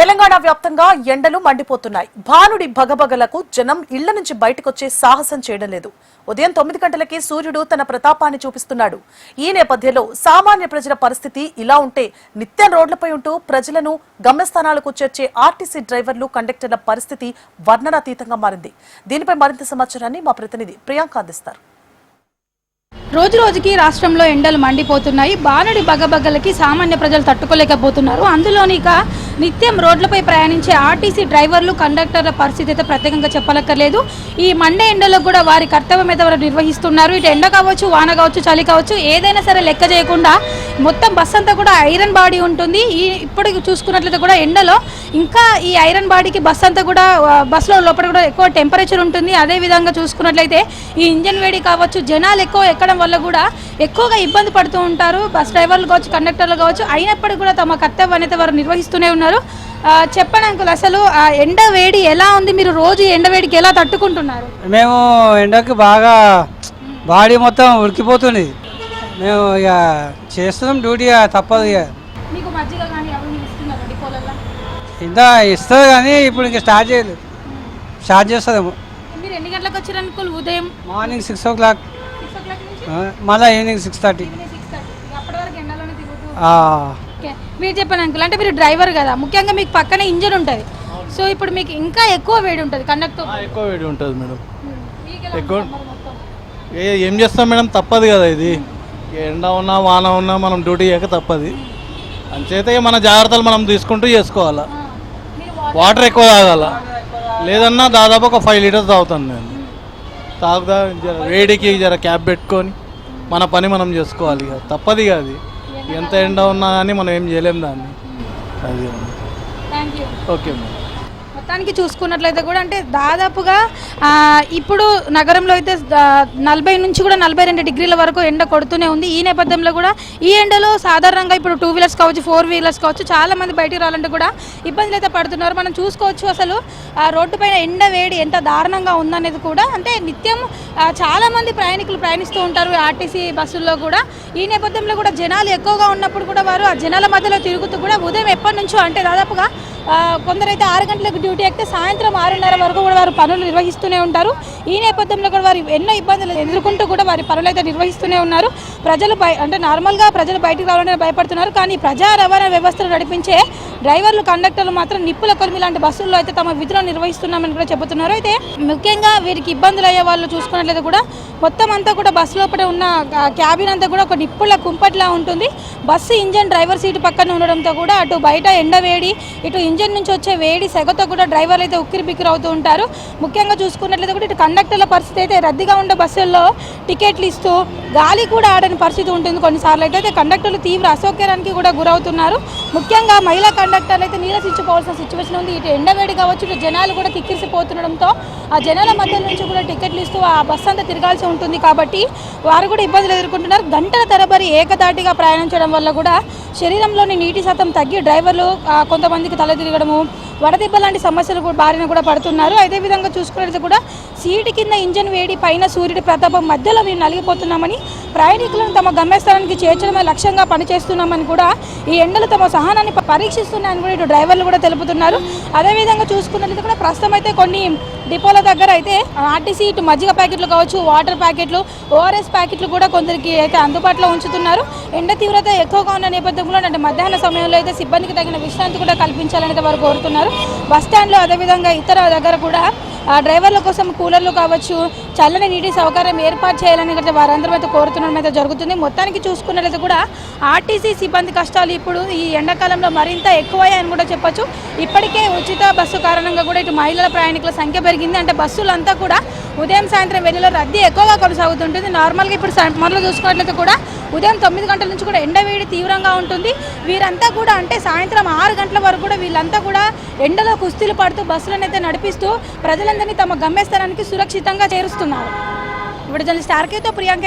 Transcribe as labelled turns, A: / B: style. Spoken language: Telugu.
A: తెలంగాణ వ్యాప్తంగా ఎండలు మండిపోతున్నాయి. భానుడి భగభగలకు జనం ఇళ్ల నుంచి బయటకొచ్చే సాహసం చేయడం లేదు. ఉదయం 9 గంటలకే సూర్యుడు తన ప్రతాపాన్ని చూపిస్తున్నాడు. ఈ నేపథ్యంలో సామాన్య ప్రజల పరిస్థితి ఇలా ఉంటే నిత్యం రోడ్లపై ఉంటూ ప్రజలను గమ్యస్థానాలకు చేర్చే ఆర్టీసీ డ్రైవర్లు, కండక్టర్ల పరిస్థితి వర్ణనాతీతంగా మారింది. దీనిపై మరింత సమాచారాన్ని మా ప్రతినిధి ప్రియాంక అందిస్తారు.
B: రోజు రోజుకి రాష్ట్రంలో ఎండలు మండిపోతున్నాయి. బాణుడి బగబగలకి సామాన్య ప్రజలు తట్టుకోలేకపోతున్నారు. అందులోని ఇక నిత్యం రోడ్లపై ప్రయాణించే ఆర్టీసీ డ్రైవర్లు, కండక్టర్ల పరిస్థితి అయితే ప్రత్యేకంగా చెప్పలక్కర్లేదు. ఈ మండే ఎండలో కూడా వారి కర్తవ్యం అయితే వారు నిర్వహిస్తున్నారు. ఇటు ఎండ కావచ్చు, వాన కావచ్చు, చలి కావచ్చు, ఏదైనా సరే లెక్క చేయకుండా మొత్తం బస్ అంతా కూడా ఐరన్ బాడీ ఉంటుంది. ఇప్పుడు చూసుకున్నట్లయితే కూడా ఎండలో ఇంకా ఈ ఐరన్ బాడీకి బస్ అంతా కూడా బస్సులో లోపల కూడా ఎక్కువ టెంపరేచర్ ఉంటుంది. అదేవిధంగా చూసుకున్నట్లయితే ఈ ఇంజన్ వేడి కావచ్చు, జనాలు ఎక్కువ ఎక్కడం వల్ల కూడా ఎక్కువగా ఇబ్బంది పడుతూ ఉంటారు. బస్ డ్రైవర్లు కావచ్చు, కండక్టర్లు కావచ్చు. అయినప్పటికీ కూడా తమ కర్తవ్యాన్ని అయితే వారు నిర్వహిస్తూనే ఉన్నారు. చెప్పండి అంకుల్, అసలు ఆ ఎండ వేడి ఎలా ఉంది? మీరు రోజు ఎండ వేడికి ఎలా తట్టుకుంటున్నారు?
C: మేము ఎండకి బాగా బాడీ మొత్తం ఉడికిపోతుంది. మేము ఇక చేస్తున్నాం డ్యూటీ, తప్పదు. ఇక
B: మీకు మజ్జిగ కానీ అవన్నీ ఇస్తున్నారు డిపోలలో?
C: ఇంత ఇస్తుంది కానీ ఇప్పుడు ఇంకా స్టార్ట్ చేయలేదు. స్టార్ట్ చేస్తుందేమో.
B: మీరు ఎన్ని గంటలకు వచ్చారు అంకుల్? ఉదయం
C: మార్నింగ్ 6 o'clock, మళ్ళీ ఈవినింగ్ 6:30.
B: అప్పటి వరకు ఎండలోనే తిరుగుతూ. మీరు చెప్పండి అంకుల్, అంటే మీరు డ్రైవర్ కదా, ముఖ్యంగా మీకు పక్కనే ఇంజన్ ఉంటుంది. సో ఇప్పుడు మీకు ఇంకా ఎక్కువ వేడి ఉంటుంది. కండక్టర్
D: ఎక్కువ వేడి ఉంటుంది మేడం. ఎక్కువ ఏం చేస్తాం మేడం, తప్పదు కదా. ఇది ఎండ ఉన్నా వాన ఉన్నా మనం డ్యూటీ చేయక తప్పదు. అంచేతే మన జాగ్రత్తలు మనం తీసుకుంటూ చేసుకోవాలా. వాటర్ ఎక్కువ తాగాల, లేదన్నా దాదాపు ఒక 5 లీటర్స్ తాగుతాను నేను. తాగుతా వేడికి జర క్యాప్ పెట్టుకొని మన పని మనం చేసుకోవాలి. ఇక తప్పదు. ఇక అది ఎంత ఎండ ఉన్నా కానీ మనం ఏం చేయలేము దాన్ని. అది ఓకే మేడం.
B: మొత్తానికి చూసుకున్నట్లయితే కూడా అంటే దాదాపుగా ఇప్పుడు నగరంలో అయితే 40 నుంచి కూడా 42 డిగ్రీల వరకు ఎండ కొడుతూనే ఉంది. ఈ నేపథ్యంలో కూడా ఈ ఎండలో సాధారణంగా ఇప్పుడు 2 వీలర్స్ కావచ్చు, 4 వీలర్స్ కావచ్చు, చాలామంది బయటికి రావాలంటే కూడా ఇబ్బందులు అయితే పడుతున్నారు. మనం చూసుకోవచ్చు అసలు రోడ్డు పైన ఎండ వేడి ఎంత దారుణంగా ఉందనేది కూడా. అంటే నిత్యం చాలామంది ప్రయాణికులు ప్రయాణిస్తూ ఉంటారు ఆర్టీసీ బస్సుల్లో కూడా. ఈ నేపథ్యంలో కూడా జనాలు ఎక్కువగా ఉన్నప్పుడు కూడా వారు ఆ జనాల మధ్యలో తిరుగుతూ కూడా ఉదయం ఎప్పటి నుంచో అంటే దాదాపుగా కొందరైతే 6 గంటలకు డ్యూటీ ఎక్కితే సాయంత్రం 6:30 వరకు కూడా వారు పనులు నిర్వహిస్తూనే ఉంటారు. ఈ నేపథ్యంలో కూడా వారు ఎన్నో ఇబ్బందులు ఎదుర్కొంటూ కూడా వారి పనులు అయితే నిర్వహిస్తూనే ఉన్నారు. ప్రజలు అంటే నార్మల్గా ప్రజలు బయటికి రావాలని భయపడుతున్నారు. కానీ ప్రజా రవాణా వ్యవస్థను నడిపించే డ్రైవర్లు, కండక్టర్లు మాత్రం నిప్పుల కొలిమి లాంటి బస్సుల్లో అయితే తమ విధులను నిర్వహిస్తున్నామని కూడా చెబుతున్నారు. అయితే ముఖ్యంగా వీరికి ఇబ్బందులు అయ్యే వాళ్ళు చూసుకున్నట్లయితే కూడా మొత్తం అంతా కూడా బస్సు లోపల ఉన్న క్యాబిన్ అంతా కూడా ఒక నిప్పుల కుంపట్లా ఉంటుంది. బస్సు ఇంజన్ డ్రైవర్ సీటు పక్కన ఉండడంతో కూడా అటు బయట ఎండ వేడి, ఇటు ఇంజన్ నుంచి వచ్చే వేడి సెగతో కూడా డ్రైవర్లు అయితే ఉక్కిరి బిక్కిరి అవుతూ ఉంటారు. ముఖ్యంగా చూసుకున్నట్లయితే కూడా ఇటు కండక్టర్ల పరిస్థితి అయితే రద్దీగా ఉండే బస్సుల్లో టికెట్లు ఇస్తూ గాలి కూడా ఆడని పరిస్థితి ఉంటుంది. కొన్నిసార్లు అయితే కండక్టర్లు తీవ్ర అసౌకర్యానికి కూడా గురవుతున్నారు. ముఖ్యంగా మహిళా కండక్టర్లు అయితే నీరసించుకోవాల్సిన సిచ్యువేషన్ ఉంది. ఇటు ఎండవేడి కావచ్చు, ఇటు జనాలు కూడా కిక్కిరిసిపోతుండడంతో ఆ జనాల మధ్య నుంచి కూడా టికెట్లు ఇస్తూ ఆ బస్సు అంతా తిరగాల్సి ఉంటుంది. కాబట్టి వారు కూడా ఇబ్బందులు ఎదుర్కొంటున్నారు. గంటల తరబడి ఏకదాటిగా ప్రయాణించడం వల్ల కూడా శరీరంలోని నీటి శాతం తగ్గి డ్రైవర్లు కొంతమందికి తల తిరగడము, వడదెబ్బ లాంటి సమస్యలు బారిన కూడా పడుతున్నారు. అదేవిధంగా చూసుకున్నట్లయితే కూడా సీటు కింద ఇంజన్ వేడి, పైన సూర్యుడి ప్రతాపం మధ్యలో మేము నలిగిపోతున్నామని, ప్రయాణికులను తమ గమ్యస్థానానికి చేర్చడమే లక్ష్యంగా పనిచేస్తున్నామని కూడా ఈ ఎండలు తమ సహనాన్ని పరీక్షిస్తున్నాయని కూడా ఇటు డ్రైవర్లు కూడా తెలుపుతున్నారు. అదేవిధంగా చూసుకున్నట్లయితే కూడా ప్రస్తుతం అయితే కొన్ని డిపోల దగ్గర అయితే ఆర్టీసీ ఇటు మజ్జిగ ప్యాకెట్లు కావచ్చు, వాటర్ ప్యాకెట్లు, ఓఆర్ఎస్ ప్యాకెట్లు కూడా కొందరికి అయితే అందుబాటులో ఉంచుతున్నారు. ఎండ తీవ్రత ఎక్కువగా ఉన్న నేపథ్యంలో అంటే మధ్యాహ్న సమయంలో అయితే సిబ్బందికి తగిన విశ్రాంతి కూడా కల్పించాలని వారు కోరుతున్నారు. బస్టాండ్లో అదేవిధంగా ఇతర దగ్గర కూడా డ్రైవర్ల కోసం కూలర్లు కావచ్చు, చల్లని నీటి సౌకర్యం ఏర్పాటు చేయాలని వారందరూ అయితే కోరుతున్నడం అయితే జరుగుతుంది. మొత్తానికి చూసుకున్నట్లయితే కూడా ఆర్టీసీ సిబ్బంది కష్టాలు ఇప్పుడు ఈ ఎండాకాలంలో మరింత ఎక్కువయ్యాయని కూడా చెప్పొచ్చు. ఇప్పటికే ఉచిత బస్సు కారణంగా కూడా ఇటు మహిళల ప్రయాణికుల సంఖ్య పెరిగింది. అంటే బస్సులంతా కూడా ఉదయం సాయంత్రం వేళలో రద్దీ ఎక్కువగా కొనసాగుతుంటుంది. నార్మల్గా ఇప్పుడు సమ్మర్లో చూసుకున్నట్లయితే కూడా ఉదయం 9 గంటల నుంచి కూడా ఎండవేడి తీవ్రంగా ఉంటుంది. వీరంతా కూడా అంటే సాయంత్రం 6 గంటల వరకు కూడా వీళ్ళంతా కూడా ఎండలో కుస్తీలు పడుతూ బస్సులను అయితే నడిపిస్తూ ప్రజలందరినీ తమ గమ్యస్థానానికి సురక్షితంగా చేరుస్తున్నారు. ఇప్పుడు జర్నలిస్ట్ ఆర్కేతో ప్రియాంక.